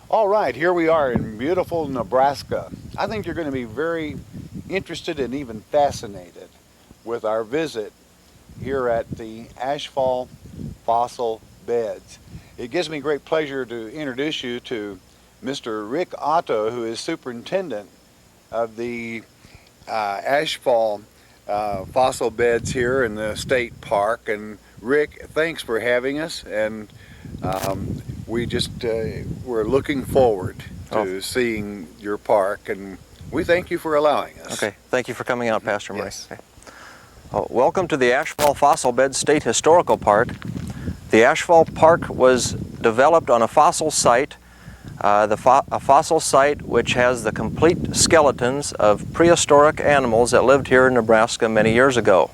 All right, here we are in beautiful Nebraska. I think you're going to be very interested and even fascinated with our visit here at the Ashfall fossil beds. It gives me great pleasure to introduce you to Mr. Rick Otto, who is superintendent of the Ashfall fossil beds here in the state park. And Rick, thanks for having us. And we just we're looking forward to seeing your park, and we thank you for allowing us. Okay, thank you for coming out, Pastor Mike. Yes. Okay. Welcome to the Ashfall Fossil Bed State Historical Park. The Ashfall Park was developed on a fossil site, a fossil site which has the complete skeletons of prehistoric animals that lived here in Nebraska many years ago.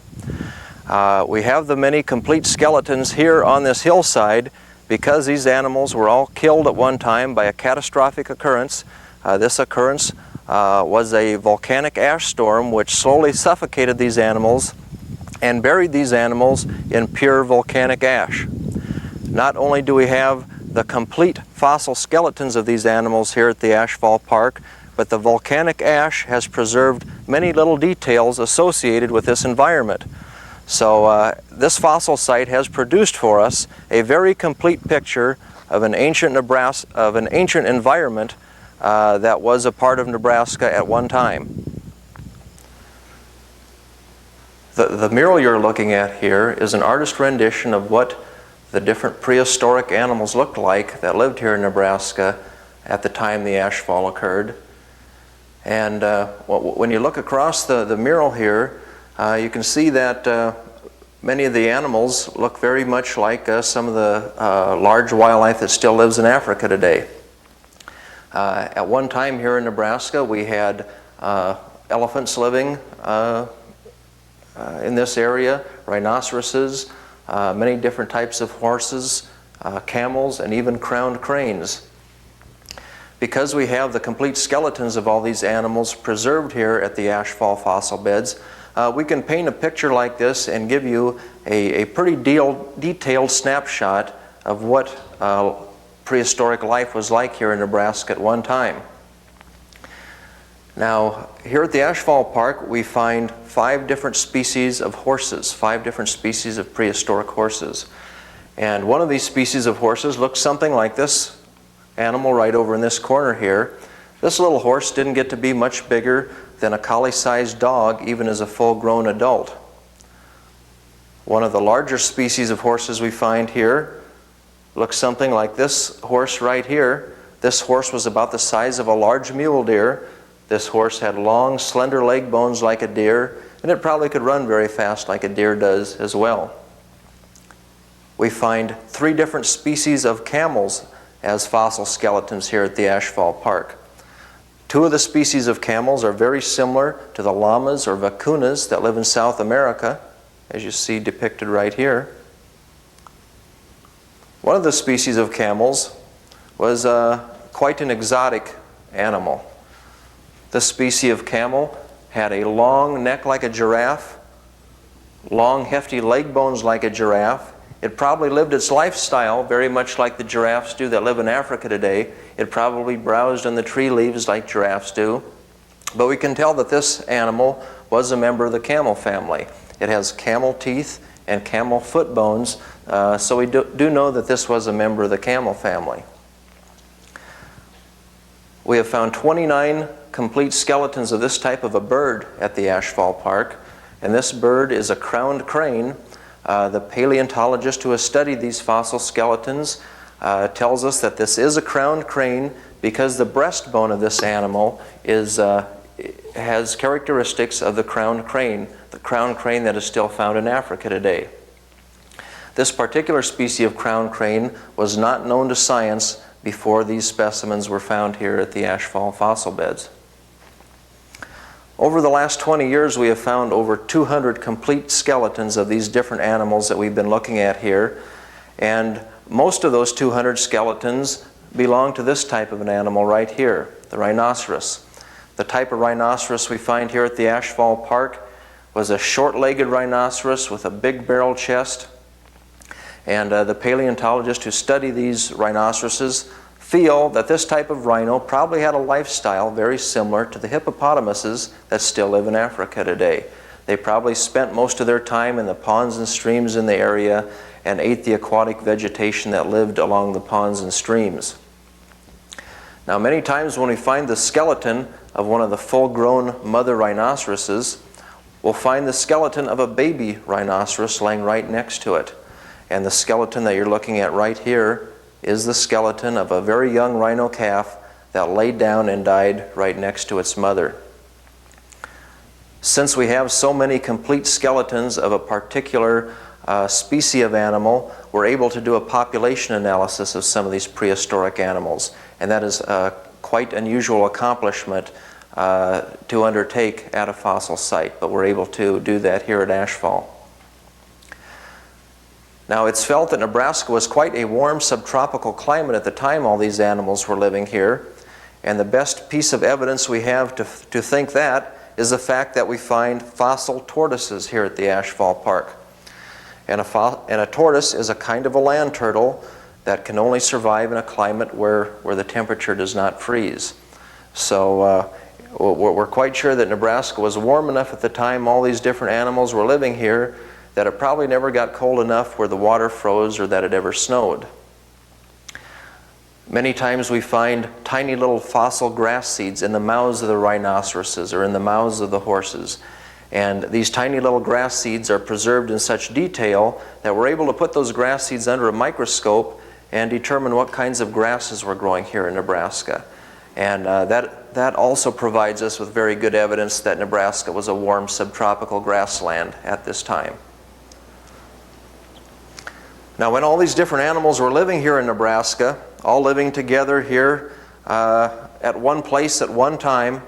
We have the many complete skeletons here on this hillside because these animals were all killed at one time by a catastrophic occurrence. This occurrence was a volcanic ash storm which slowly suffocated these animals and buried these animals in pure volcanic ash. Not only do we have the complete fossil skeletons of these animals here at the Ashfall Park, but the volcanic ash has preserved many little details associated with this environment. So this fossil site has produced for us a very complete picture of an ancient environment that was a part of Nebraska at one time. The mural you're looking at here is an artist rendition of what the different prehistoric animals looked like that lived here in Nebraska at the time the ashfall occurred. And when you look across the mural here, you can see that many of the animals look very much like some of the large wildlife that still lives in Africa today. At one time here in Nebraska, we had elephants living in this area, rhinoceroses, many different types of horses, camels, and even crowned cranes. Because we have the complete skeletons of all these animals preserved here at the Ashfall fossil beds, we can paint a picture like this and give you a pretty detailed snapshot of what prehistoric life was like here in Nebraska at one time. Now, here at the Ashfall Park, we find 5 different species of horses, 5 different species of prehistoric horses. And one of these species of horses looks something like this animal right over in this corner here. This little horse didn't get to be much bigger than a collie-sized dog, even as a full-grown adult. One of the larger species of horses we find here looks something like this horse right here. This horse was about the size of a large mule deer. This horse had long, slender leg bones like a deer, and it probably could run very fast like a deer does as well. We find 3 different species of camels as fossil skeletons here at the Ashfall Park. 2 of the species of camels are very similar to the llamas or vicunas that live in South America, as you see depicted right here. One of the species of camels was quite an exotic animal. This species of camel had a long neck like a giraffe, long hefty leg bones like a giraffe. It probably lived its lifestyle very much like the giraffes do that live in Africa today. It probably browsed on the tree leaves like giraffes do. But we can tell that this animal was a member of the camel family. It has camel teeth and camel foot bones, so we do know that this was a member of the camel family. We have found 29 complete skeletons of this type of a bird at the Ashfall Park, and this bird is a crowned crane. The paleontologist who has studied these fossil skeletons tells us that this is a crowned crane because the breastbone of this animal has characteristics of the crowned crane that is still found in Africa today. This particular species of crowned crane was not known to science before these specimens were found here at the Ashfall fossil beds. Over the last 20 years, we have found over 200 complete skeletons of these different animals that we've been looking at here, and most of those 200 skeletons belong to this type of an animal right here, the rhinoceros. The type of rhinoceros we find here at the Ashfall Park was a short-legged rhinoceros with a big barrel chest, and the paleontologists who study these rhinoceroses feel that this type of rhino probably had a lifestyle very similar to the hippopotamuses that still live in Africa today. They probably spent most of their time in the ponds and streams in the area and ate the aquatic vegetation that lived along the ponds and streams. Now, many times when we find the skeleton of one of the full-grown mother rhinoceroses, we'll find the skeleton of a baby rhinoceros laying right next to it. And the skeleton that you're looking at right here is the skeleton of a very young rhino calf that laid down and died right next to its mother. Since we have so many complete skeletons of a particular species of animal, we're able to do a population analysis of some of these prehistoric animals. And that is quite an unusual accomplishment to undertake at a fossil site, but we're able to do that here at Ashfall. Now, it's felt that Nebraska was quite a warm subtropical climate at the time all these animals were living here, and the best piece of evidence we have to think that is the fact that we find fossil tortoises here at the Ashfall Park. And a tortoise is a kind of a land turtle that can only survive in a climate where the temperature does not freeze. So we're quite sure that Nebraska was warm enough at the time all these different animals were living here that it probably never got cold enough where the water froze or that it ever snowed. Many times we find tiny little fossil grass seeds in the mouths of the rhinoceroses or in the mouths of the horses. And these tiny little grass seeds are preserved in such detail that we're able to put those grass seeds under a microscope and determine what kinds of grasses were growing here in Nebraska. And that also provides us with very good evidence that Nebraska was a warm subtropical grassland at this time. Now, when all these different animals were living here in Nebraska, all living together here at one place at one time,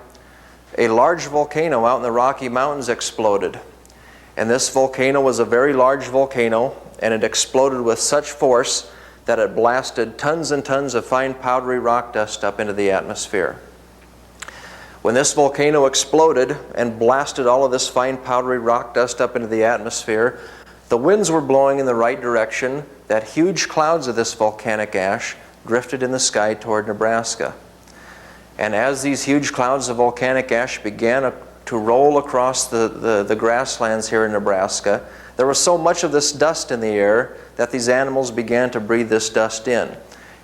a large volcano out in the Rocky Mountains exploded. And this volcano was a very large volcano, and it exploded with such force that it blasted tons and tons of fine powdery rock dust up into the atmosphere. When this volcano exploded and blasted all of this fine powdery rock dust up into the atmosphere, the winds were blowing in the right direction, that huge clouds of this volcanic ash drifted in the sky toward Nebraska. And as these huge clouds of volcanic ash began to roll across the grasslands here in Nebraska, there was so much of this dust in the air that these animals began to breathe this dust in.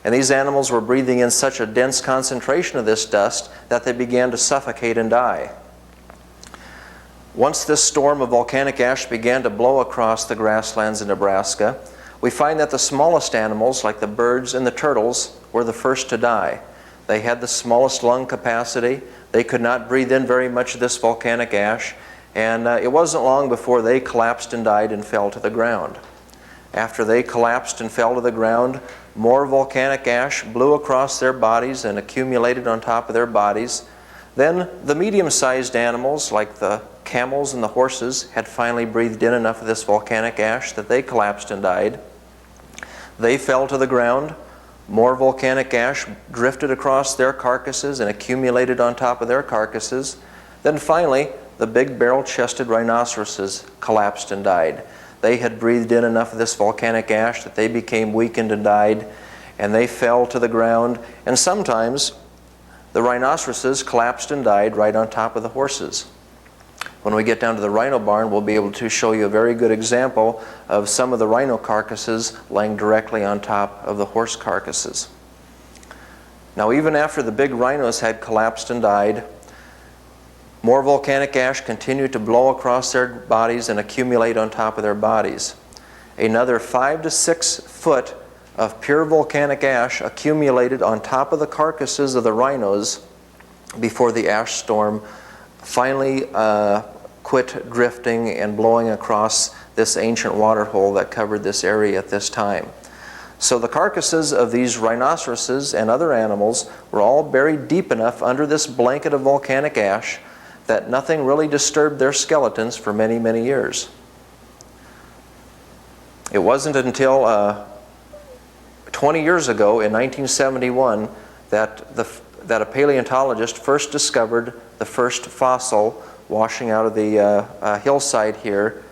And these animals were breathing in such a dense concentration of this dust that they began to suffocate and die. Once this storm of volcanic ash began to blow across the grasslands in Nebraska, we find that the smallest animals, like the birds and the turtles, were the first to die. They had the smallest lung capacity. They could not breathe in very much of this volcanic ash, and it wasn't long before they collapsed and died and fell to the ground. After they collapsed and fell to the ground, more volcanic ash blew across their bodies and accumulated on top of their bodies. Then the medium-sized animals, like the camels and the horses, had finally breathed in enough of this volcanic ash that they collapsed and died. They fell to the ground. More volcanic ash drifted across their carcasses and accumulated on top of their carcasses. Then finally, the big barrel-chested rhinoceroses collapsed and died. They had breathed in enough of this volcanic ash that they became weakened and died, and they fell to the ground. And sometimes the rhinoceroses collapsed and died right on top of the horses. When we get down to the rhino barn, we'll be able to show you a very good example of some of the rhino carcasses laying directly on top of the horse carcasses. Now, even after the big rhinos had collapsed and died, more volcanic ash continued to blow across their bodies and accumulate on top of their bodies. Another 5 to 6 foot of pure volcanic ash accumulated on top of the carcasses of the rhinos before the ash storm finally quit drifting and blowing across this ancient water hole that covered this area at this time. So the carcasses of these rhinoceroses and other animals were all buried deep enough under this blanket of volcanic ash that nothing really disturbed their skeletons for many, many years. It wasn't until 20 years ago, in 1971, that a paleontologist first discovered the first fossil washing out of the hillside here,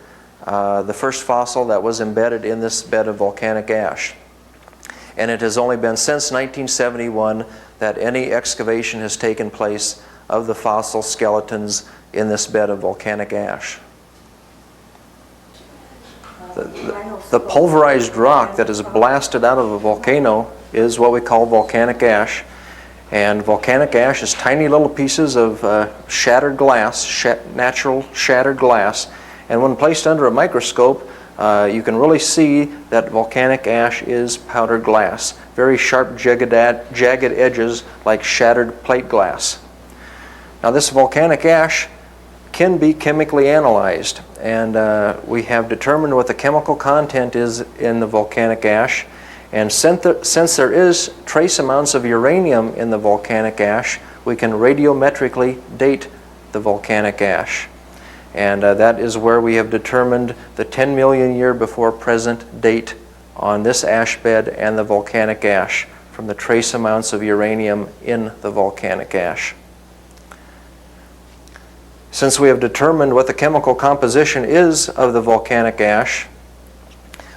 the first fossil that was embedded in this bed of volcanic ash. and it has only been since 1971 that any excavation has taken place of the fossil skeletons in this bed of volcanic ash. The pulverized rock that is blasted out of a volcano is what we call volcanic ash. And volcanic ash is tiny little pieces of shattered glass, natural shattered glass. And when placed under a microscope, you can really see that volcanic ash is powdered glass. Very sharp, jagged edges like shattered plate glass. Now this volcanic ash can be chemically analyzed, and we have determined what the chemical content is in the volcanic ash. And since there is trace amounts of uranium in the volcanic ash, we can radiometrically date the volcanic ash. And that is where we have determined the 10 million year before present date on this ash bed and the volcanic ash from the trace amounts of uranium in the volcanic ash. Since we have determined what the chemical composition is of the volcanic ash,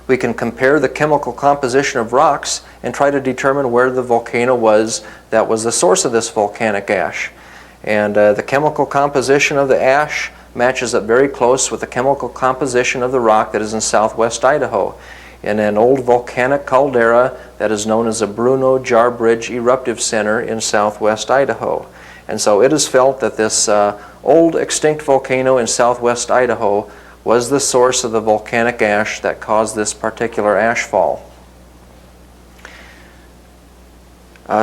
we can compare the chemical composition of rocks and try to determine where the volcano was that was the source of this volcanic ash. And the chemical composition of the ash matches up very close with the chemical composition of the rock that is in southwest Idaho, in an old volcanic caldera that is known as the Bruno Jar Bridge Eruptive Center in southwest Idaho. And so it is felt that this old extinct volcano in southwest Idaho was the source of the volcanic ash that caused this particular ash fall.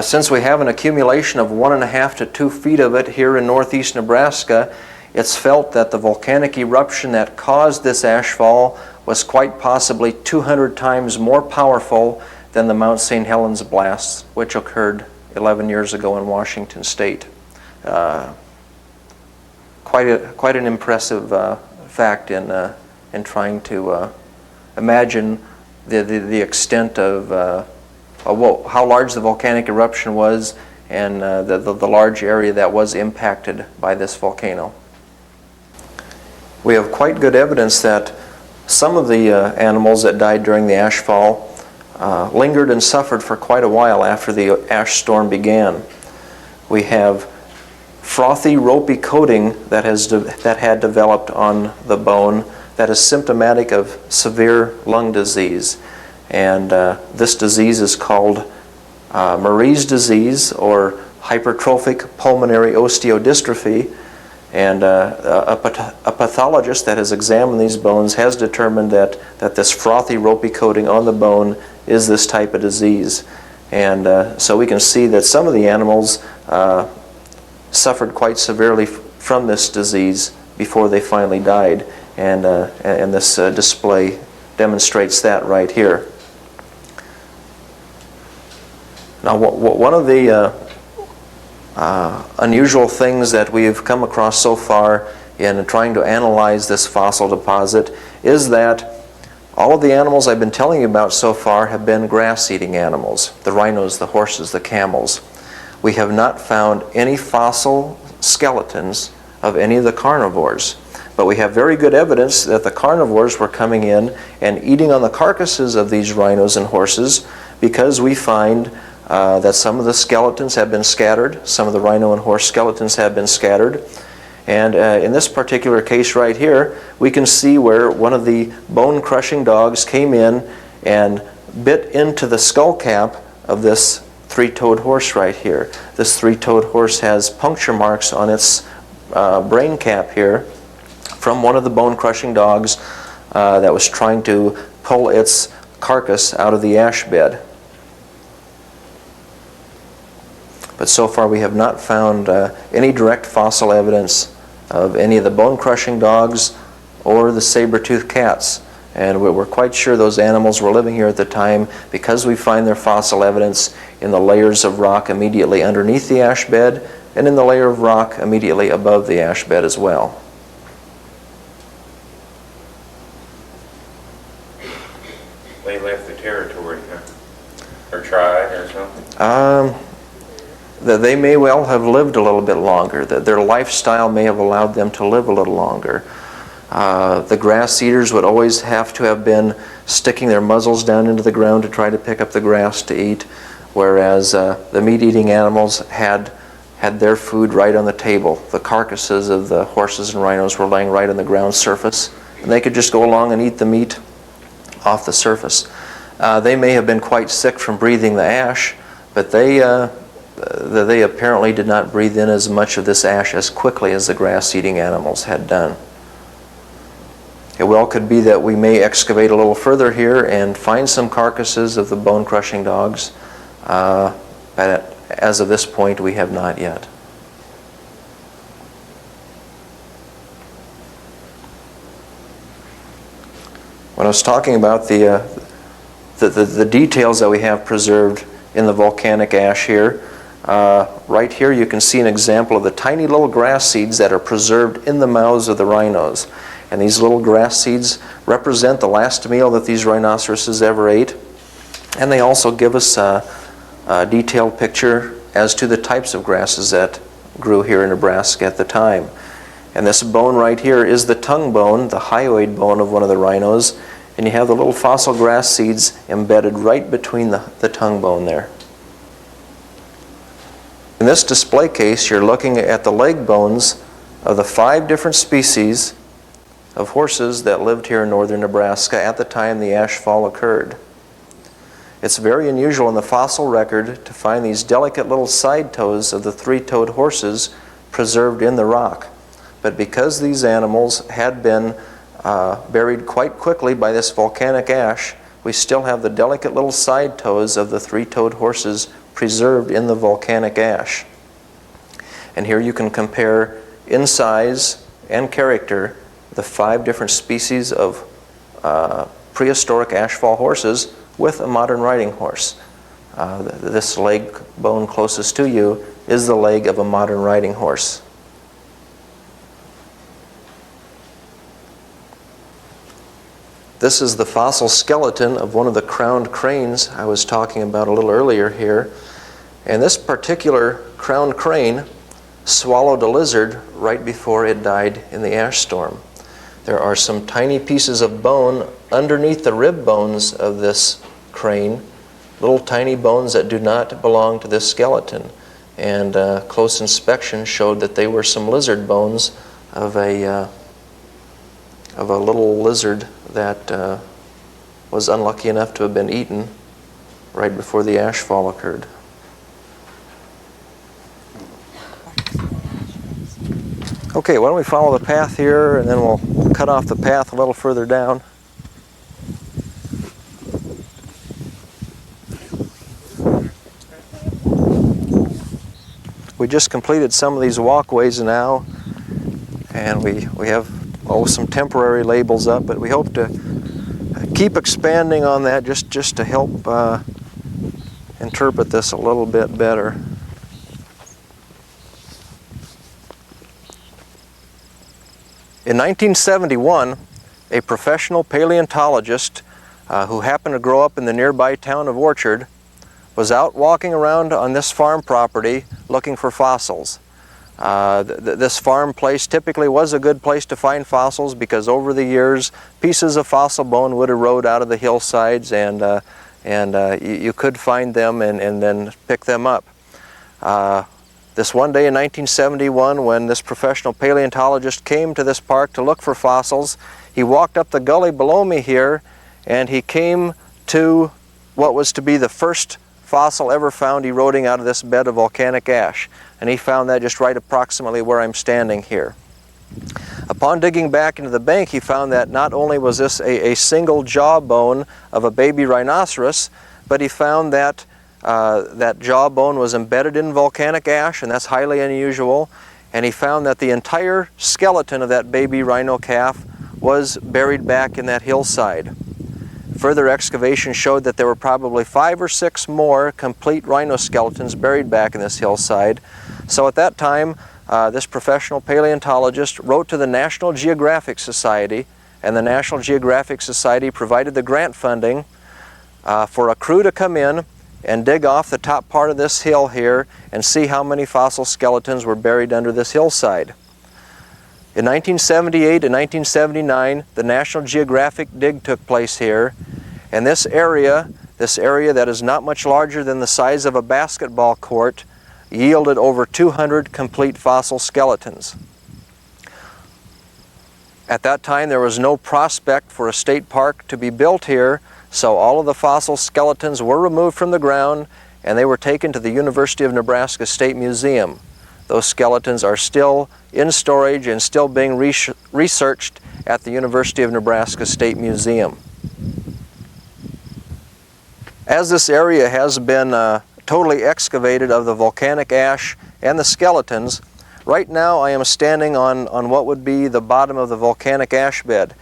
Since we have an accumulation of 1.5 to 2 feet of it here in northeast Nebraska, it's felt that the volcanic eruption that caused this ash fall was quite possibly 200 times more powerful than the Mount St. Helens blast, which occurred 11 years ago in Washington State. Quite an impressive fact in trying to imagine the extent of how large the volcanic eruption was and the large area that was impacted by this volcano. We have quite good evidence that some of the animals that died during the ash fall lingered and suffered for quite a while after the ash storm began. We have frothy, ropey coating that had developed on the bone that is symptomatic of severe lung disease. And this disease is called Marie's disease, or hypertrophic pulmonary osteodystrophy. And a pathologist that has examined these bones has determined that this frothy, ropey coating on the bone is this type of disease. And so we can see that some of the animals suffered quite severely from this disease before they finally died. And this display demonstrates that right here. Now, one of the unusual things that we've come across so far in trying to analyze this fossil deposit is that all of the animals I've been telling you about so far have been grass-eating animals: the rhinos, the horses, the camels. We have not found any fossil skeletons of any of the carnivores, but we have very good evidence that the carnivores were coming in and eating on the carcasses of these rhinos and horses, because we find that some of the skeletons have been scattered, some of the rhino and horse skeletons have been scattered. And in this particular case right here, we can see where one of the bone-crushing dogs came in and bit into the skull cap of this three-toed horse right here. This three-toed horse has puncture marks on its brain cap here from one of the bone-crushing dogs that was trying to pull its carcass out of the ash bed. But so far we have not found any direct fossil evidence of any of the bone-crushing dogs or the saber-toothed cats. And we're quite sure those animals were living here at the time, because we find their fossil evidence in the layers of rock immediately underneath the ash bed and in the layer of rock immediately above the ash bed as well. They left the territory, huh? Or tried or something? That they may well have lived a little bit longer, that their lifestyle may have allowed them to live a little longer. The grass eaters would always have to have been sticking their muzzles down into the ground to try to pick up the grass to eat, whereas the meat-eating animals had their food right on the table. The carcasses of the horses and rhinos were laying right on the ground surface, and they could just go along and eat the meat off the surface. They may have been quite sick from breathing the ash, but they apparently did not breathe in as much of this ash as quickly as the grass-eating animals had done. It well could be that we may excavate a little further here and find some carcasses of the bone-crushing dogs, but as of this point we have not yet. When I was talking about the details that we have preserved in the volcanic ash here, right here you can see an example of the tiny little grass seeds that are preserved in the mouths of the rhinos. And these little grass seeds represent the last meal that these rhinoceroses ever ate. And they also give us a detailed picture as to the types of grasses that grew here in Nebraska at the time. And this bone right here is the tongue bone, the hyoid bone of one of the rhinos. And you have the little fossil grass seeds embedded right between the tongue bone there. In this display case, you're looking at the leg bones of the 5 different species of horses that lived here in northern Nebraska at the time the ashfall occurred. It's very unusual in the fossil record to find these delicate little side toes of the 3-toed horses preserved in the rock. But because these animals had been buried quite quickly by this volcanic ash, we still have the delicate little side toes of the 3-toed horses preserved in the volcanic ash. And here you can compare in size and character the 5 different species of prehistoric ashfall horses with a modern riding horse. This leg bone closest to you is the leg of a modern riding horse. This is the fossil skeleton of one of the crowned cranes I was talking about a little earlier here. And this particular crowned crane swallowed a lizard right before it died in the ash storm. There are some tiny pieces of bone underneath the rib bones of this crane, little tiny bones that do not belong to this skeleton. And close inspection showed that they were some lizard bones of a little lizard that was unlucky enough to have been eaten right before the ashfall occurred. Okay, why don't we follow the path here, and then we'll cut off the path a little further down. We just completed some of these walkways now, and we have some temporary labels up, but we hope to keep expanding on that just to help interpret this a little bit better. In 1971, a professional paleontologist who happened to grow up in the nearby town of Orchard was out walking around on this farm property looking for fossils. This farm place typically was a good place to find fossils because over the years pieces of fossil bone would erode out of the hillsides, and you could find them and then pick them up. This one day in 1971, when this professional paleontologist came to this park to look for fossils, he walked up the gully below me here, and he came to what was to be the first fossil ever found eroding out of this bed of volcanic ash. And he found that just right approximately where I'm standing here. Upon digging back into the bank, he found that not only was this a single jawbone of a baby rhinoceros, but he found that that jawbone was embedded in volcanic ash, and that's highly unusual. And he found that the entire skeleton of that baby rhino calf was buried back in that hillside. Further excavation showed that there were probably 5 or 6 more complete rhino skeletons buried back in this hillside. So at that time, this professional paleontologist wrote to the National Geographic Society, and the National Geographic Society provided the grant funding for a crew to come in and dig off the top part of this hill here and see how many fossil skeletons were buried under this hillside. In 1978 and 1979, the National Geographic dig took place here, And this area that is not much larger than the size of a basketball court, yielded over 200 complete fossil skeletons. At that time, there was no prospect for a state park to be built here, so all of the fossil skeletons were removed from the ground and they were taken to the University of Nebraska State Museum. Those skeletons are still in storage and still being researched at the University of Nebraska State Museum. As this area has been totally excavated of the volcanic ash and the skeletons, right now I am standing on what would be the bottom of the volcanic ash bed.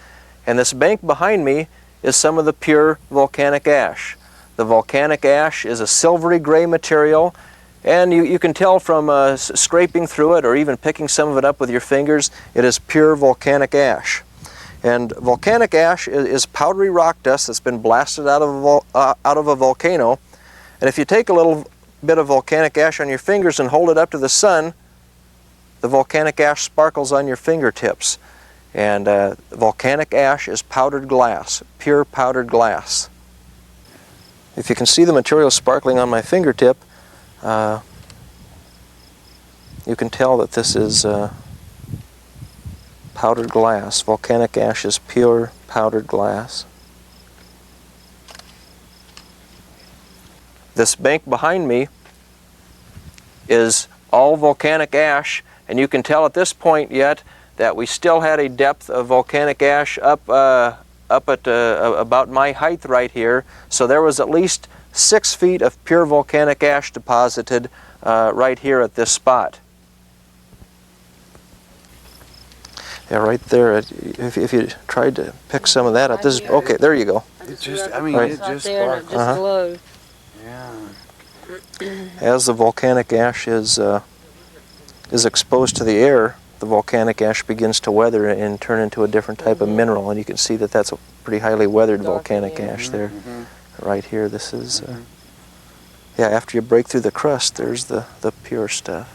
And this bank behind me is some of the pure volcanic ash. The volcanic ash is a silvery gray material, and you can tell from scraping through it or even picking some of it up with your fingers, it is pure volcanic ash. And volcanic ash is powdery rock dust that's been blasted out of a volcano. And if you take a little bit of volcanic ash on your fingers and hold it up to the sun, the volcanic ash sparkles on your fingertips. And volcanic ash is powdered glass, pure powdered glass. If you can see the material sparkling on my fingertip, you can tell that this is powdered glass. Volcanic ash is pure powdered glass. This bank behind me is all volcanic ash, and you can tell at this point yet that we still had a depth of volcanic ash up at about my height right here. So there was at least 6 feet of pure volcanic ash deposited right here at this spot. Yeah, right there. If you tried to pick some of that up, this is okay. There you go. It just, I mean, Right. it just there and it sparkles. just glowed. Yeah. As the volcanic ash is exposed to the air, the volcanic ash begins to weather and turn into a different type of mineral, and you can see that that's a pretty highly weathered volcanic ash there. Right here, this is, yeah, after you break through the crust, there's the pure stuff.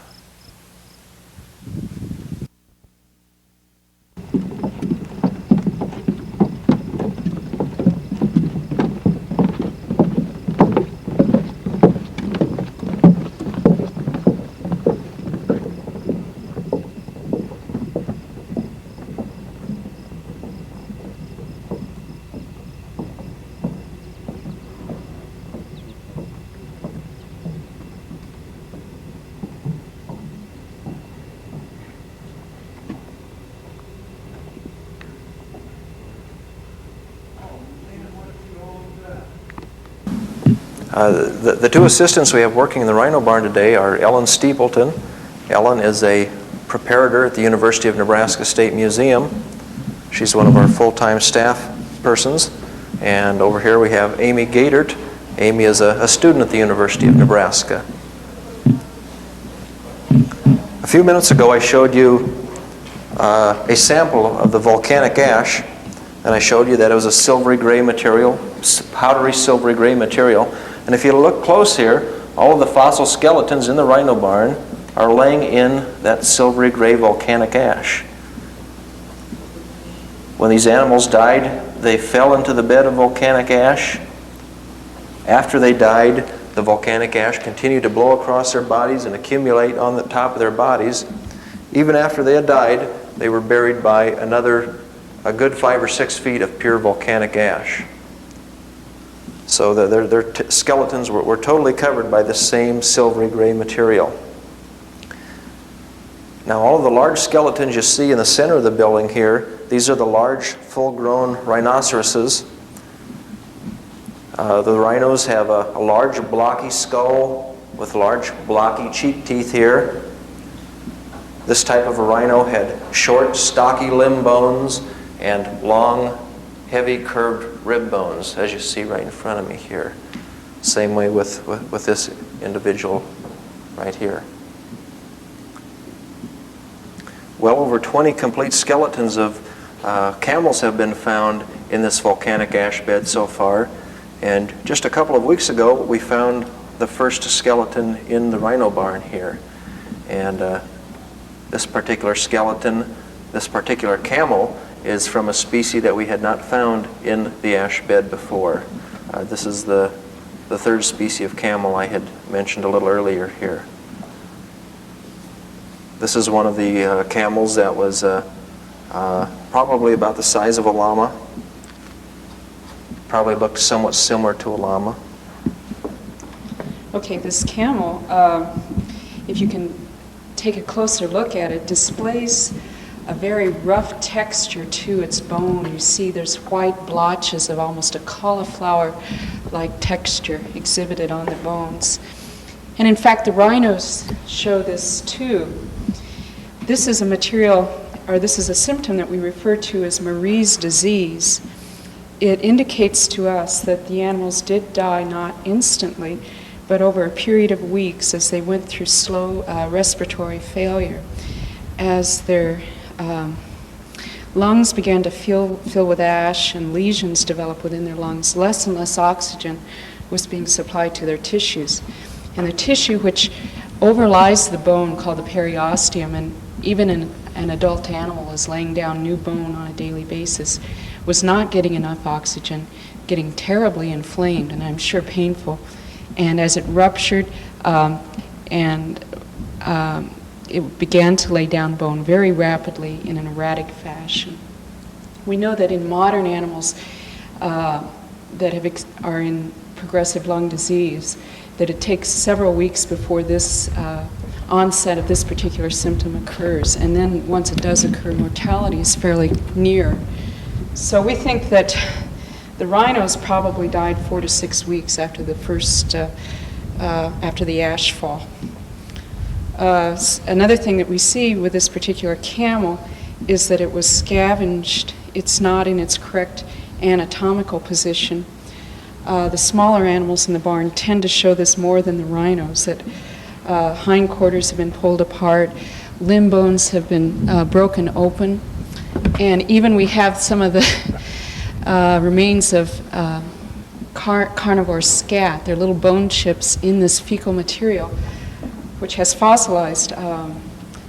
The two assistants we have working in the rhino barn today are Ellen Steepleton. Ellen is a preparator at the University of Nebraska State Museum. She's one of our full-time staff persons. And over here we have Amy Gadert. Amy is a student at the University of Nebraska. A few minutes ago I showed you a sample of the volcanic ash, and I showed you that it was a silvery gray material, powdery silvery gray material. And if you look close here, all of the fossil skeletons in the rhino barn are laying in that silvery gray volcanic ash. When these animals died, they fell into the bed of volcanic ash. After they died, the volcanic ash continued to blow across their bodies and accumulate on the top of their bodies. Even after they had died, they were buried by a good 5 or 6 feet of pure volcanic ash. So their skeletons were totally covered by the same silvery gray material. Now all of the large skeletons you see in the center of the building here, these are the large full-grown rhinoceroses. The rhinos have a large blocky skull with large blocky cheek teeth here. This type of a rhino had short, stocky limb bones and long, heavy, curved rib bones, as you see right in front of me here. Same way with this individual right here. Well over 20 complete skeletons of camels have been found in this volcanic ash bed so far. And just a couple of weeks ago, we found the first skeleton in the rhino barn here. And this particular skeleton, this particular camel, is from a species that we had not found in the ash bed before. This is the third species of camel I had mentioned a little earlier here. This is one of the camels that was probably about the size of a llama. Probably looked somewhat similar to a llama. Okay, this camel, if you can take a closer look at it, displays a very rough texture to its bone. You see there's white blotches of almost a cauliflower-like texture exhibited on the bones. And in fact, the rhinos show this too. This is a material, or this is a symptom that we refer to as Marie's disease. It indicates to us that the animals did die not instantly, but over a period of weeks as they went through slow respiratory failure. As their lungs began to fill with ash and lesions developed within their lungs, less and less oxygen was being supplied to their tissues. And the tissue which overlies the bone, called the periosteum, and even an adult animal is laying down new bone on a daily basis, was not getting enough oxygen, getting terribly inflamed and I'm sure painful. And as it ruptured it began to lay down bone very rapidly in an erratic fashion. We know that in modern animals that are in progressive lung disease, that it takes several weeks before this onset of this particular symptom occurs. And then once it does occur, mortality is fairly near. So we think that the rhinos probably died 4 to 6 weeks after the first, after the ash fall. Another thing that we see with this particular camel is that it was scavenged. It's not in its correct anatomical position. The smaller animals in the barn tend to show this more than the rhinos, that hindquarters have been pulled apart, limb bones have been broken open, and even we have some of the remains of carnivore scat. They're little bone chips in this fecal material, which has fossilized.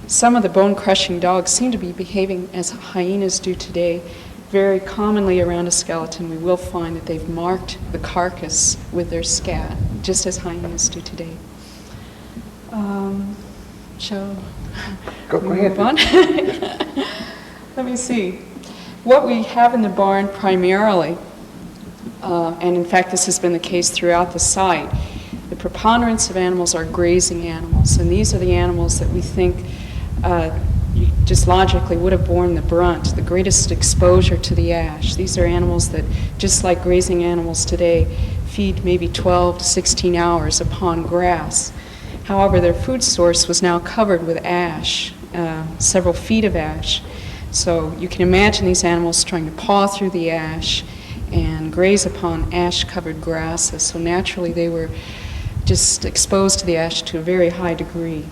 Some of the bone-crushing dogs seem to be behaving as hyenas do today. Very commonly around a skeleton, we will find that they've marked the carcass with their scat, just as hyenas do today. Shall we move on? Let me see. What we have in the barn primarily, and in fact this has been the case throughout the site, the preponderance of animals are grazing animals, and these are the animals that we think just logically would have borne the brunt, the greatest exposure to the ash. These are animals that, just like grazing animals today, feed maybe 12 to 16 hours upon grass. However, their food source was now covered with ash, several feet of ash. So you can imagine these animals trying to paw through the ash and graze upon ash-covered grasses. So naturally they were just exposed to the ash to a very high degree.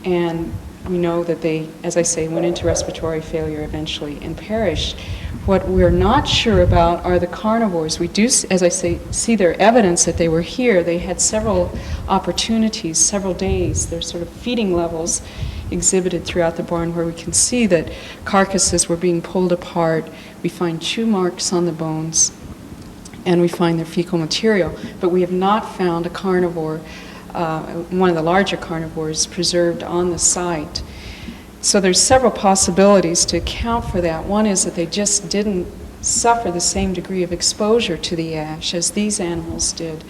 And we know that they, as I say, went into respiratory failure eventually and perished. What we're not sure about are the carnivores. We do, as I say, see their evidence that they were here. They had several opportunities, several days. There's sort of feeding levels exhibited throughout the barn where we can see that carcasses were being pulled apart. We find chew marks on the bones, and we find their fecal material. But we have not found a carnivore, one of the larger carnivores, preserved on the site. So there's several possibilities to account for that. One is that they just didn't suffer the same degree of exposure to the ash as these animals did.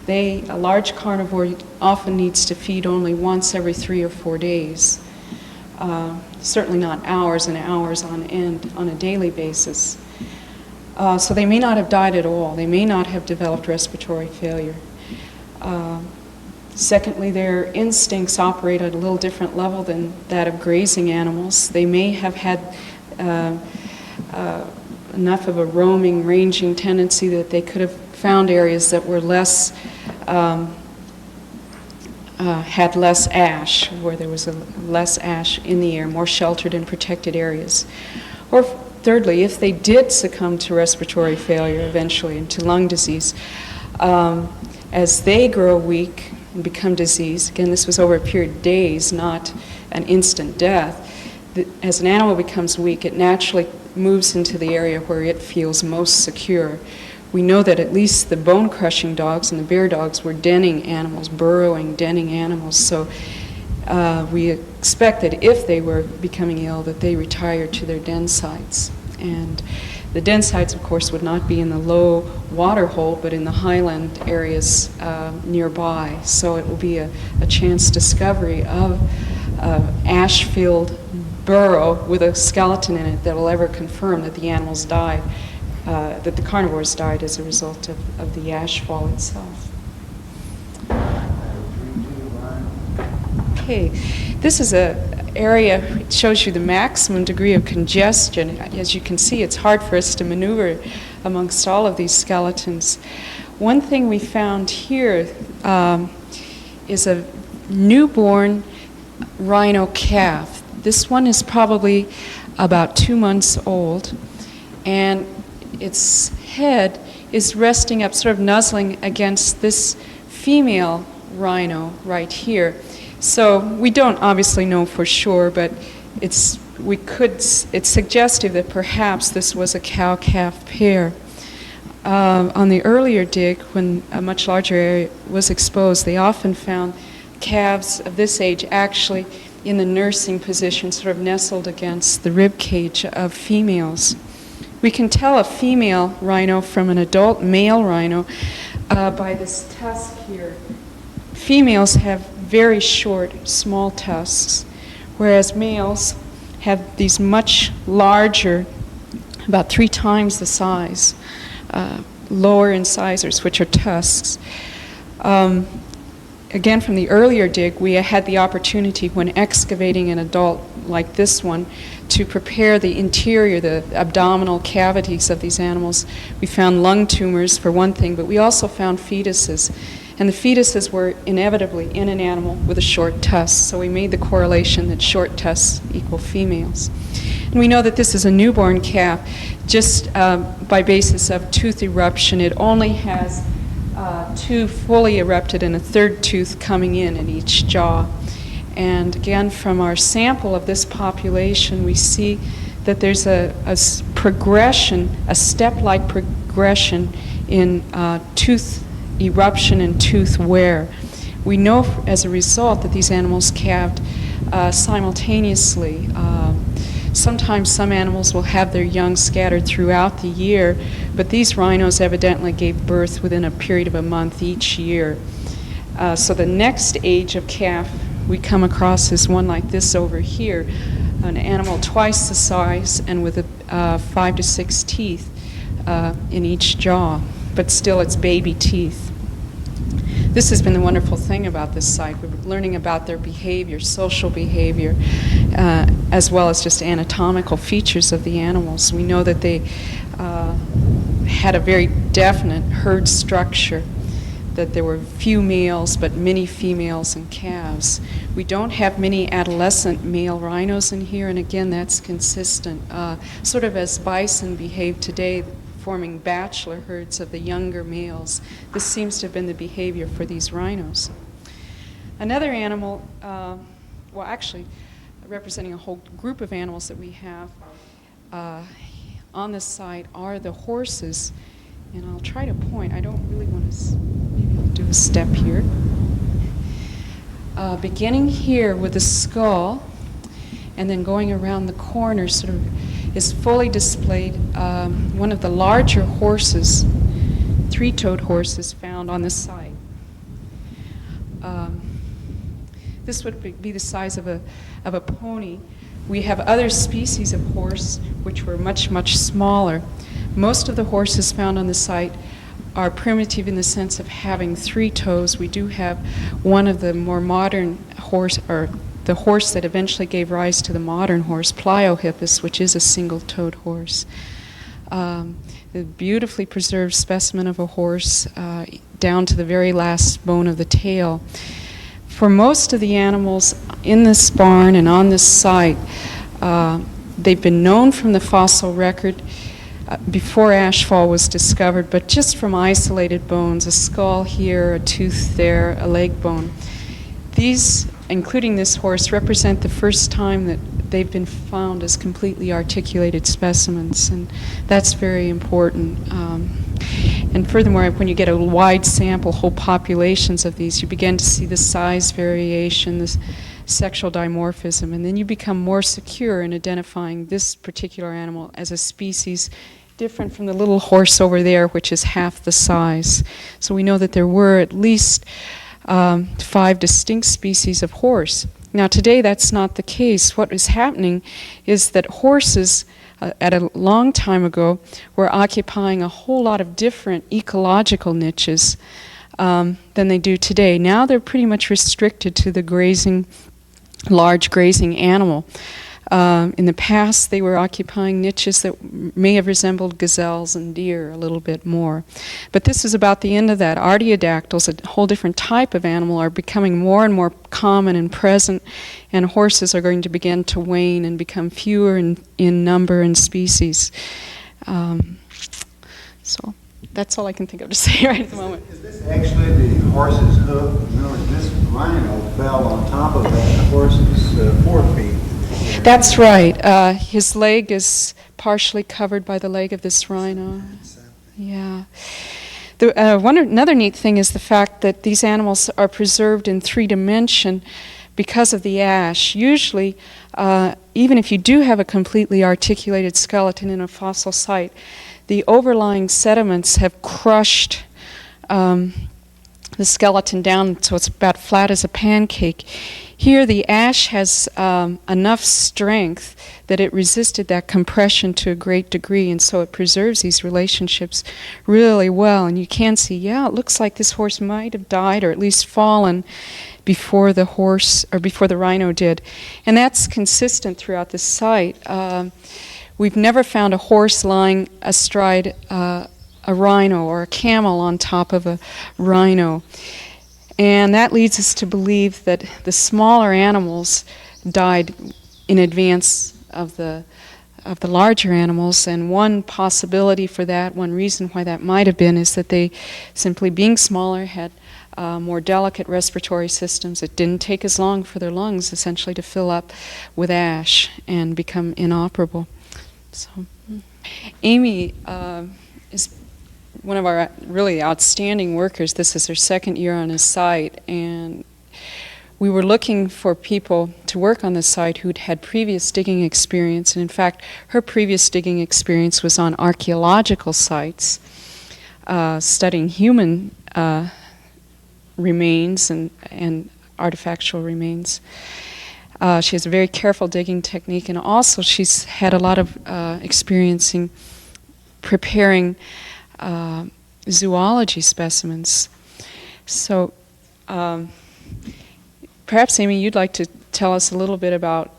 A large carnivore often needs to feed only once every 3 or 4 days. Certainly not hours and hours on end on a daily basis. So they may not have died at all. They may not have developed respiratory failure. Secondly, their instincts operate at a little different level than that of grazing animals. They may have had enough of a roaming, ranging tendency that they could have found areas that were less, had less ash, where there was less ash in the air, more sheltered and protected areas. Or thirdly, if they did succumb to respiratory failure eventually and to lung disease, as they grow weak and become diseased, again this was over a period of days, not an instant death, as an animal becomes weak, it naturally moves into the area where it feels most secure. We know that at least the bone-crushing dogs and the bear dogs were denning animals, burrowing, denning animals. So we expect that if they were becoming ill, that they retired to their den sites. And the den sites, of course, would not be in the low water hole, but in the highland areas nearby. So it will be a chance discovery of ash-filled burrow with a skeleton in it that will ever confirm that the animals died, that the carnivores died as a result of the ashfall itself. Okay, this is an area, it shows you the maximum degree of congestion. As you can see, it's hard for us to maneuver amongst all of these skeletons. One thing we found here is a newborn rhino calf. This one is probably about 2 months old, and its head is resting up, sort of nuzzling against this female rhino right here. So we don't obviously know for sure, but it's suggestive that perhaps this was a cow-calf pair. On the earlier dig, when a much larger area was exposed, they often found calves of this age actually in the nursing position, sort of nestled against the rib cage of females. We can tell a female rhino from an adult male rhino by this tusk here. Females have very short, small tusks, whereas males have these much larger, about 3 times the size, lower incisors, which are tusks. Again, from the earlier dig, we had the opportunity when excavating an adult like this one to prepare the interior, the abdominal cavities of these animals. We found lung tumors for one thing, but we also found fetuses. And the fetuses were inevitably in an animal with a short tusk, so we made the correlation that short tusks equal females. And we know that this is a newborn calf just by basis of tooth eruption. It only has 2 fully erupted and a 3rd tooth coming in each jaw. And again, from our sample of this population, we see that there's a progression, a step-like progression in tooth eruption and tooth wear. We know as a result that these animals calved simultaneously. Sometimes some animals will have their young scattered throughout the year, but these rhinos evidently gave birth within a period of a month each year. So the next age of calf we come across is one like this over here, an animal twice the size and with 5 to 6 teeth in each jaw, but still it's baby teeth. This has been the wonderful thing about this site. We're learning about their behavior, social behavior, as well as just anatomical features of the animals. We know that they had a very definite herd structure, that there were few males but many females and calves. We don't have many adolescent male rhinos in here, and again, that's consistent. Sort of as bison behave today, forming bachelor herds of the younger males. This seems to have been the behavior for these rhinos. Another animal, well actually representing a whole group of animals that we have on this site are the horses. And I'll try to point, I don't really want to, maybe I'll do a step here. Beginning here with the skull and then going around the corner sort of is fully displayed one of the larger horses, 3-toed horses found on the site. This would be the size of a pony. We have other species of horse which were much, much smaller. Most of the horses found on the site are primitive in the sense of having 3 toes. We do have one of the more modern horse, or the horse that eventually gave rise to the modern horse, Pliohippus, which is a single-toed horse. The beautifully preserved specimen of a horse down to the very last bone of the tail. For most of the animals in this barn and on this site, they've been known from the fossil record before Ashfall was discovered, but just from isolated bones, a skull here, a tooth there, a leg bone. These, including this horse, represent the first time that they've been found as completely articulated specimens, and that's very important. And furthermore, when you get a wide sample, whole populations of these, you begin to see the size variation, the sexual dimorphism, and then you become more secure in identifying this particular animal as a species different from the little horse over there, which is half the size. So we know that there were at least 5 distinct species of horse. Now today that's not the case. What is happening is that horses at a long time ago were occupying a whole lot of different ecological niches than they do today. Now they're pretty much restricted to the grazing, large grazing animal. In the past, they were occupying niches that may have resembled gazelles and deer a little bit more. But this is about the end of that. Artiodactyls, a whole different type of animal, are becoming more and more common and present, and horses are going to begin to wane and become fewer in number and species. So that's all I can think of to say right at the moment. Is this actually the horse's hoof? In other words, this rhino fell on top of that horse's forefeet. That's right. His leg is partially covered by the leg of this rhino. Yeah. Another neat thing is the fact that these animals are preserved in 3-dimension because of the ash. Usually, even if you do have a completely articulated skeleton in a fossil site, the overlying sediments have crushed the skeleton down so it's about flat as a pancake. Here the ash has enough strength that it resisted that compression to a great degree, and so it preserves these relationships really well. And you can see, yeah, it looks like this horse might have died or at least fallen before the horse or before the rhino did. And that's consistent throughout the site. We've never found a horse lying astride a rhino or a camel on top of a rhino. And that leads us to believe that the smaller animals died in advance of the larger animals. And one possibility for that, one reason why that might have been, is that they, simply being smaller, had more delicate respiratory systems. It didn't take as long for their lungs essentially to fill up with ash and become inoperable. So, Amy is one of our really outstanding workers. This is her second year on his site, and we were looking for people to work on the site who'd had previous digging experience, and in fact her previous digging experience was on archaeological sites, studying human remains and artifactual remains. She has a very careful digging technique, and also she's had a lot of experience in preparing zoology specimens. So perhaps, Amy, you'd like to tell us a little bit about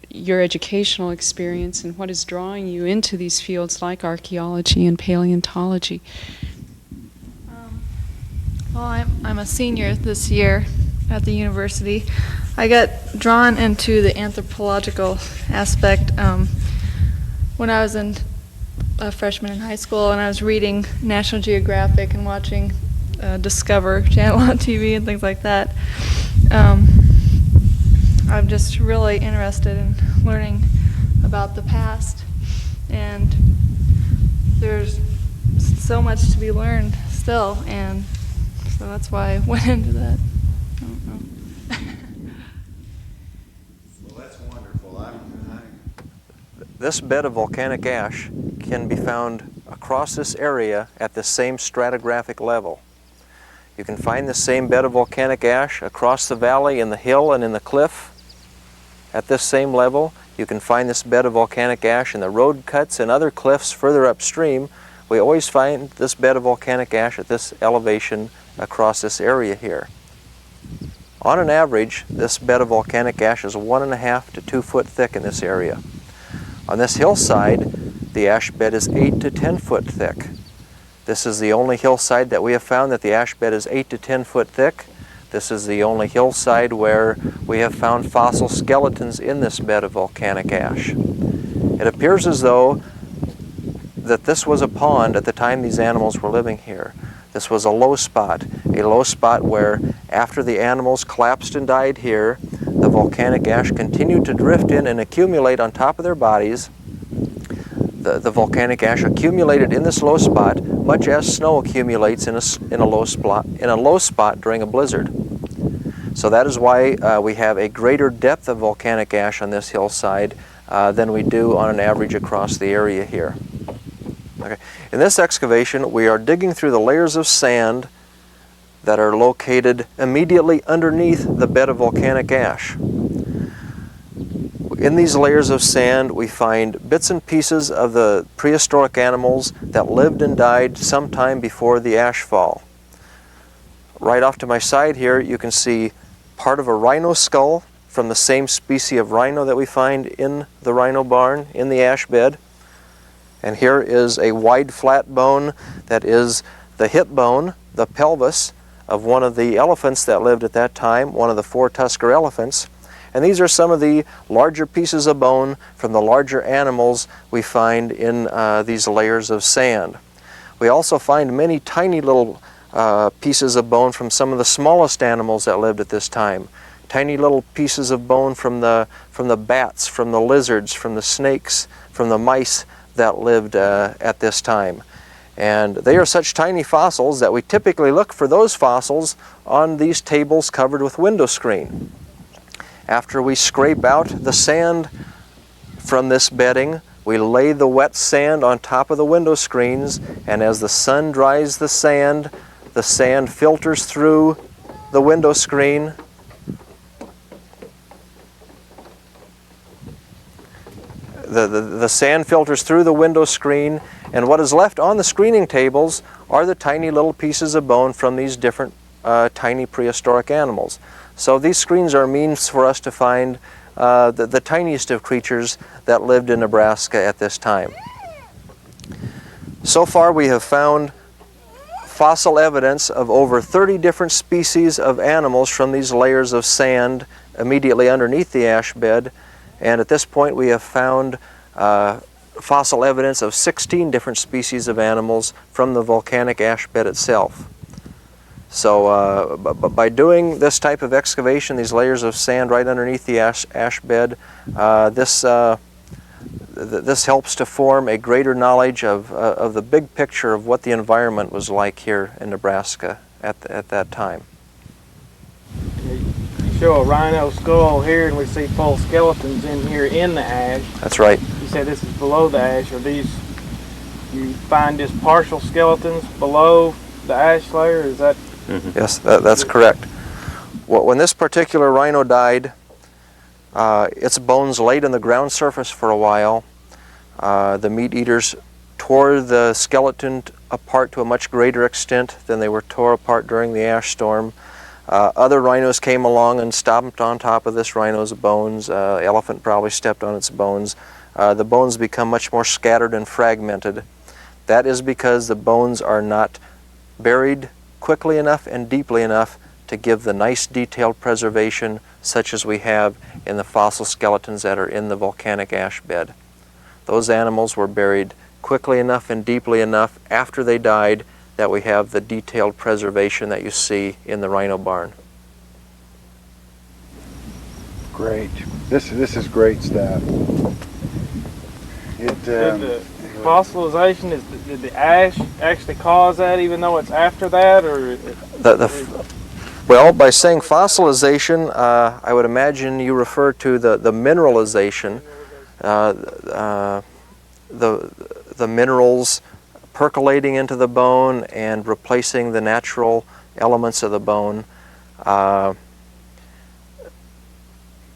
your educational experience and what is drawing you into these fields like archaeology and paleontology. Well, I'm a senior this year at the university. I got drawn into the anthropological aspect when I was a freshman in high school, and I was reading National Geographic and watching Discover Channel on TV and things like that. I'm just really interested in learning about the past, and there's so much to be learned still, and so that's why I went into that. I don't know. Well, that's wonderful. This bed of volcanic ash can be found across this area at the same stratigraphic level. You can find the same bed of volcanic ash across the valley, in the hill, and in the cliff at this same level. You can find this bed of volcanic ash in the road cuts and other cliffs further upstream. We always find this bed of volcanic ash at this elevation across this area here. On an average, this bed of volcanic ash is 1.5 to 2 foot thick in this area. On this hillside, the ash bed is 8 to 10 foot thick. This is the only hillside that we have found that the ash bed is 8 to 10 foot thick. This is the only hillside where we have found fossil skeletons in this bed of volcanic ash. It appears as though that this was a pond at the time these animals were living here. This was a low spot where after the animals collapsed and died here, the the volcanic ash continued to drift in and accumulate on top of their bodies. The volcanic ash accumulated in this low spot, much as snow accumulates in a low spot during a blizzard. So that is why we have a greater depth of volcanic ash on this hillside than we do on an average across the area here. Okay. In this excavation, we are digging through the layers of sand that are located immediately underneath the bed of volcanic ash. In these layers of sand, we find bits and pieces of the prehistoric animals that lived and died sometime before the ashfall. Right off to my side here, you can see part of a rhino skull from the same species of rhino that we find in the rhino barn in the ash bed. And here is a wide flat bone that is the hip bone, the pelvis of one of the elephants that lived at that time, one of the 4 Tusker elephants. And these are some of the larger pieces of bone from the larger animals we find in these layers of sand. We also find many tiny little pieces of bone from some of the smallest animals that lived at this time. Tiny little pieces of bone from the bats, from the lizards, from the snakes, from the mice that lived at this time. And they are such tiny fossils that we typically look for those fossils on these tables covered with window screen. After we scrape out the sand from this bedding, we lay the wet sand on top of the window screens, and as the sun dries the sand filters through the window screen. The sand filters through the window screen, and what is left on the screening tables are the tiny little pieces of bone from these different tiny prehistoric animals. So these screens are a means for us to find the tiniest of creatures that lived in Nebraska at this time. So far we have found fossil evidence of over 30 different species of animals from these layers of sand immediately underneath the ash bed, and at this point we have found fossil evidence of 16 different species of animals from the volcanic ash bed itself. So by doing this type of excavation, these layers of sand right underneath the ash bed, this helps to form a greater knowledge of the big picture of what the environment was like here in Nebraska at that time. You show a rhino skull here, and we see full skeletons in here in the ash. That's right. You said this is below the ash. Are these, you find just partial skeletons below the ash layer? Is that? Mm-hmm. Yes, that's correct. When this particular rhino died, its bones laid on the ground surface for a while. The meat eaters tore the skeleton apart to a much greater extent than they were tore apart during the ash storm. Other rhinos came along and stomped on top of this rhino's bones. Elephant probably stepped on its bones. The bones become much more scattered and fragmented. That is because the bones are not buried quickly enough and deeply enough to give the nice detailed preservation such as we have in the fossil skeletons that are in the volcanic ash bed. Those animals were buried quickly enough and deeply enough after they died that we have the detailed preservation that you see in the rhino barn. Great. This is great stuff. Did the fossilization, did the ash actually cause that, even though it's after that, or? Well, by saying fossilization, I would imagine you refer to the mineralization, the minerals percolating into the bone and replacing the natural elements of the bone.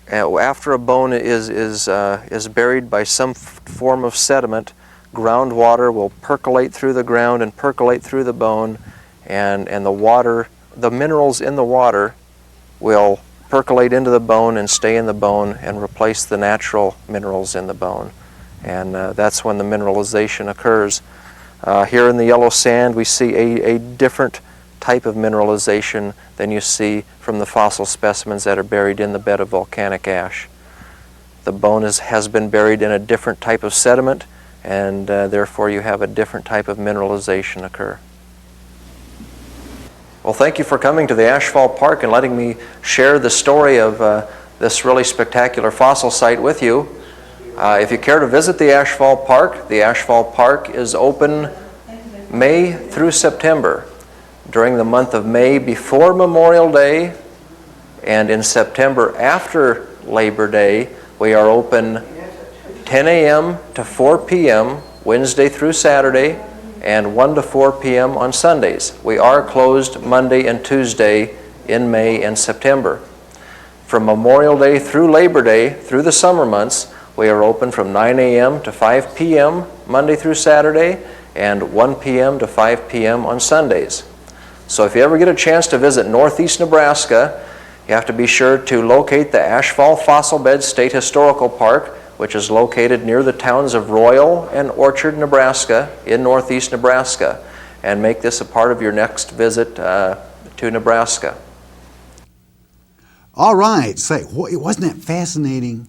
After a bone is buried by some form of sediment, groundwater will percolate through the ground and percolate through the bone, and the minerals in the water will percolate into the bone and stay in the bone and replace the natural minerals in the bone. And that's when the mineralization occurs. Here in the yellow sand we see a different type of mineralization than you see from the fossil specimens that are buried in the bed of volcanic ash. The bone has been buried in a different type of sediment, and therefore you have a different type of mineralization occur. Well, thank you for coming to the Ashfall Park and letting me share the story of this really spectacular fossil site with you. If you care to visit the Ashfall Park is open May through September. During the month of May before Memorial Day and in September after Labor Day, we are open 10 a.m. to 4 p.m. Wednesday through Saturday and 1 to 4 p.m. on Sundays. We are closed Monday and Tuesday in May and September. From Memorial Day through Labor Day, through the summer months, we are open from 9 a.m. to 5 p.m. Monday through Saturday and 1 p.m. to 5 p.m. on Sundays. So if you ever get a chance to visit northeast Nebraska, you have to be sure to locate the Ashfall Fossil Bed State Historical Park, which is located near the towns of Royal and Orchard, Nebraska, in northeast Nebraska, and make this a part of your next visit to Nebraska. All right, say, wasn't that fascinating?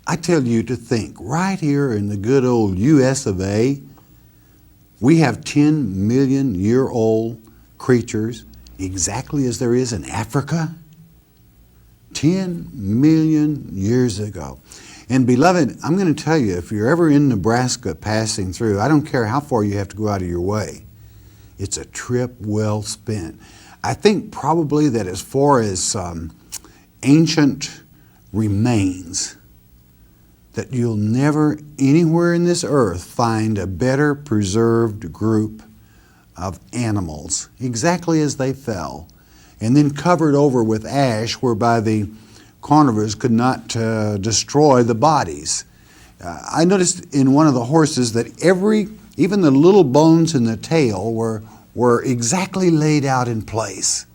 I tell you to think, right here in the good old US of A, we have 10 million year old creatures exactly as there is in Africa. 10 million years ago. And beloved, I'm going to tell you, if you're ever in Nebraska passing through, I don't care how far you have to go out of your way, it's a trip well spent. I think probably that as far as ancient remains, that you'll never anywhere in this earth find a better preserved group of animals, exactly as they fell, and then covered over with ash whereby the carnivores could not destroy the bodies. I noticed in one of the horses that even the little bones in the tail were exactly laid out in place,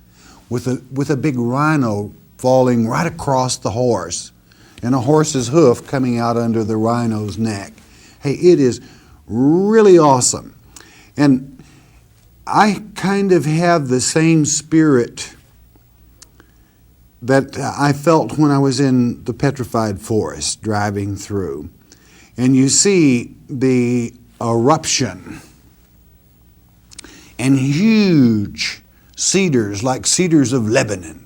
with a big rhino falling right across the horse, and a horse's hoof coming out under the rhino's neck. Hey, it is really awesome. And I kind of have the same spirit that I felt when I was in the petrified forest driving through. And you see the eruption and huge cedars like cedars of Lebanon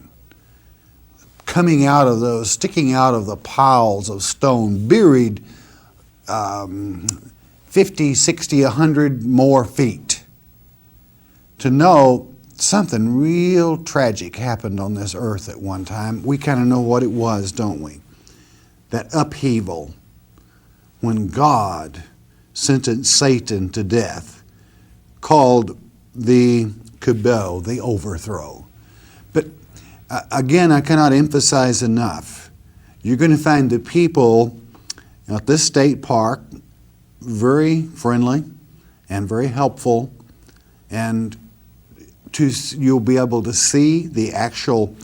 coming out of those, sticking out of the piles of stone, buried 50, 60, 100 more feet. To know something real tragic happened on this earth at one time. We kind of know what it was, don't we? That upheaval when God sentenced Satan to death, called the Kabel, the overthrow. But again, I cannot emphasize enough. You're going to find the people at this state park very friendly and very helpful, and you'll be able to see the actual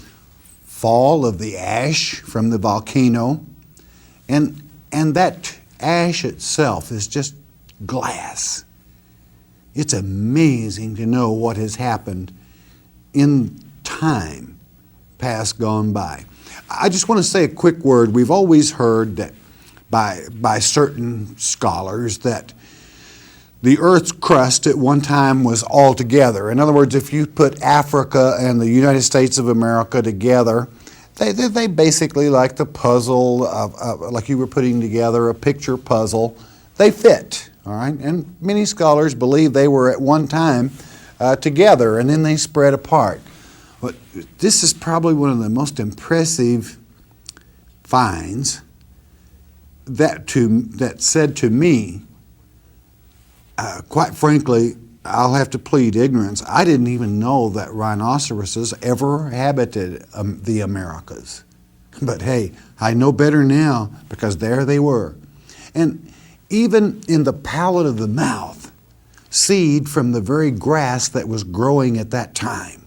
fall of the ash from the volcano, and that ash itself is just glass. It's amazing to know what has happened in time past gone by. I just want to say a quick word. We've always heard that by certain scholars that the Earth's crust at one time was all together. In other words, if you put Africa and the United States of America together, they basically like the puzzle, like you were putting together a picture puzzle. They fit, all right? And many scholars believe they were at one time together and then they spread apart. But this is probably one of the most impressive finds that said to me, quite frankly, I'll have to plead ignorance. I didn't even know that rhinoceroses ever habited the Americas. But hey, I know better now because there they were. And even in the palate of the mouth, seed from the very grass that was growing at that time,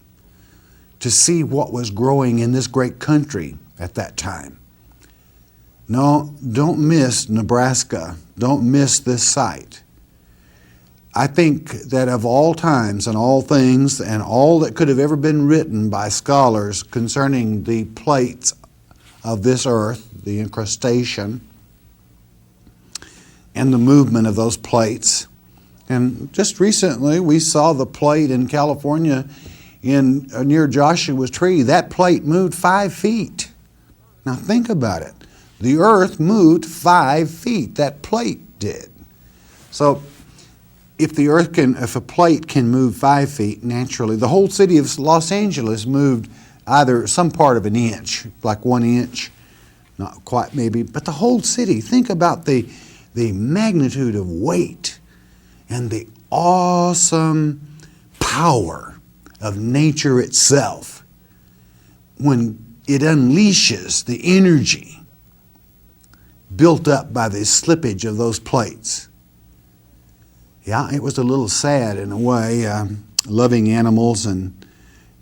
to see what was growing in this great country at that time. No, don't miss Nebraska. Don't miss this site. I think that of all times and all things and all that could have ever been written by scholars concerning the plates of this earth, the incrustation, and the movement of those plates. And just recently we saw the plate in California near Joshua's tree. That plate moved 5 feet. Now think about it. The earth moved 5 feet. That plate did. So if a plate can move 5 feet naturally, the whole city of Los Angeles moved either some part of an inch, like 1 inch, not quite maybe, but the whole city. Think about the magnitude of weight and the awesome power of nature itself when it unleashes the energy built up by the slippage of those plates. Yeah, it was a little sad in a way, loving animals, and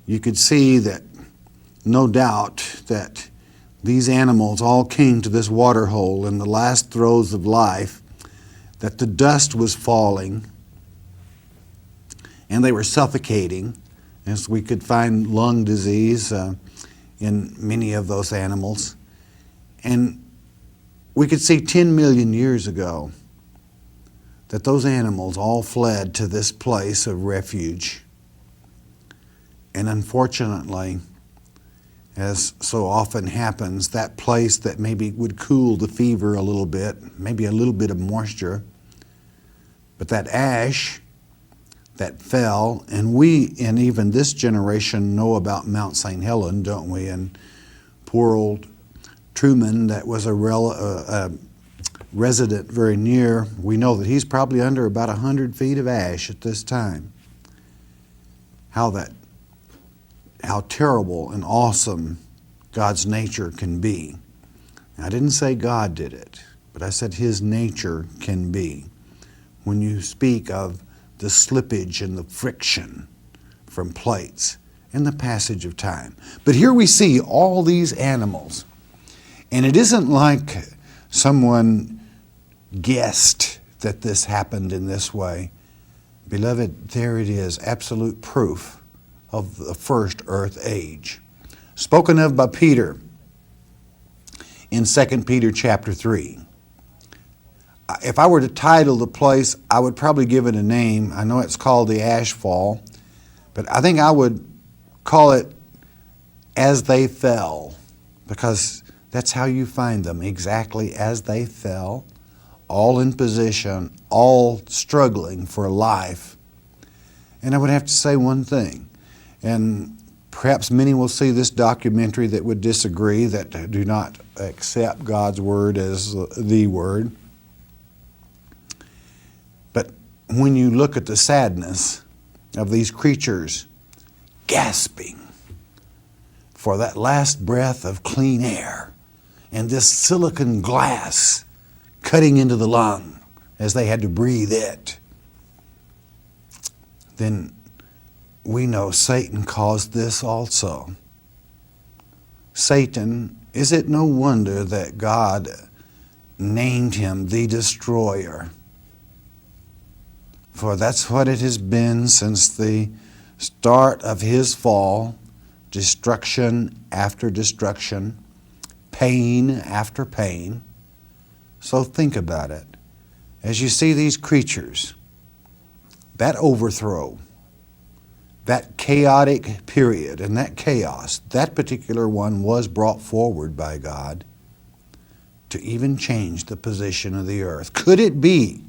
you could see that, no doubt, that these animals all came to this water hole in the last throes of life, that the dust was falling, and they were suffocating, as we could find lung disease in many of those animals. And we could see 10 million years ago that those animals all fled to this place of refuge. And unfortunately, as so often happens, that place that maybe would cool the fever a little bit, maybe a little bit of moisture, but that ash that fell, and we, and even this generation, know about Mount St. Helens, don't we? And poor old Truman, that was a resident very near, we know that he's probably under about 100 feet of ash at this time. How terrible and awesome God's nature can be. I didn't say God did it, but I said His nature can be. When you speak of the slippage and the friction from plates and the passage of time. But here we see all these animals, and it isn't like someone guessed that this happened in this way. Beloved, there it is, absolute proof of the first earth age, spoken of by Peter in 2 Peter chapter 3. If I were to title the place, I would probably give it a name. I know it's called the Ashfall, but I think I would call it As They Fell, because that's how you find them, exactly as they fell, all in position, all struggling for life. And I would have to say one thing, and perhaps many will see this documentary that would disagree, that do not accept God's word as the word. But when you look at the sadness of these creatures gasping for that last breath of clean air and this silicon glass cutting into the lung as they had to breathe it, then we know Satan caused this also. Satan, is it no wonder that God named him the destroyer? For that's what it has been since the start of his fall, destruction after destruction, pain after pain. So think about it. As you see these creatures, that overthrow, that chaotic period and that chaos, that particular one was brought forward by God to even change the position of the earth. Could it be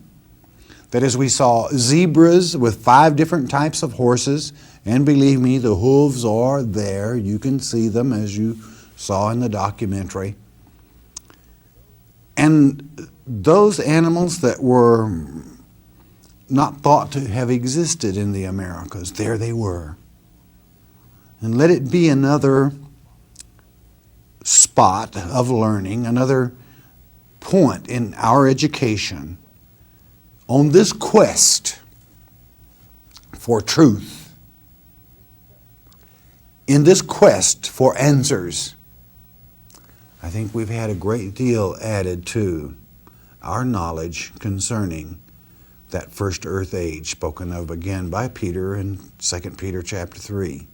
that as we saw zebras with 5 different types of horses, and believe me, the hooves are there, you can see them as you saw in the documentary, and those animals that were not thought to have existed in the Americas, there they were. And let it be another spot of learning, another point in our education on this quest for truth, in this quest for answers. I think we've had a great deal added to our knowledge concerning that first earth age spoken of again by Peter in 2 Peter chapter 3.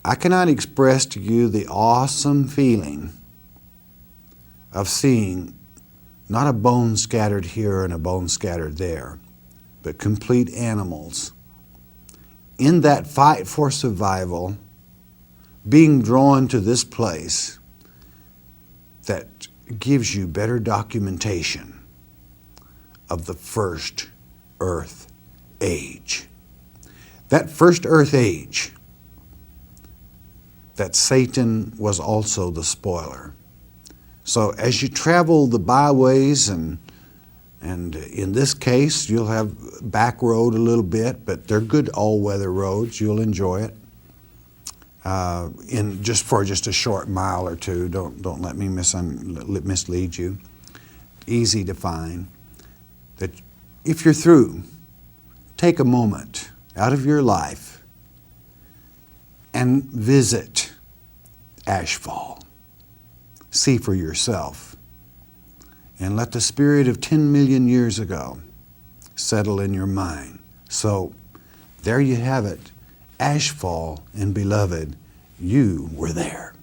I cannot express to you the awesome feeling of seeing not a bone scattered here and a bone scattered there, but complete animals in that fight for survival, being drawn to this place that gives you better documentation of the first Earth age. That first Earth age, that Satan was also the spoiler. So as you travel the byways, and in this case, you'll have back road a little bit, but they're good all-weather roads. You'll enjoy it. For just a short mile or two. Don't let me mislead you. Easy to find. That if you're through, take a moment out of your life and visit Ashfall. See for yourself. And let the spirit of 10 million years ago settle in your mind. So there you have it. Ashfall, and beloved, you were there.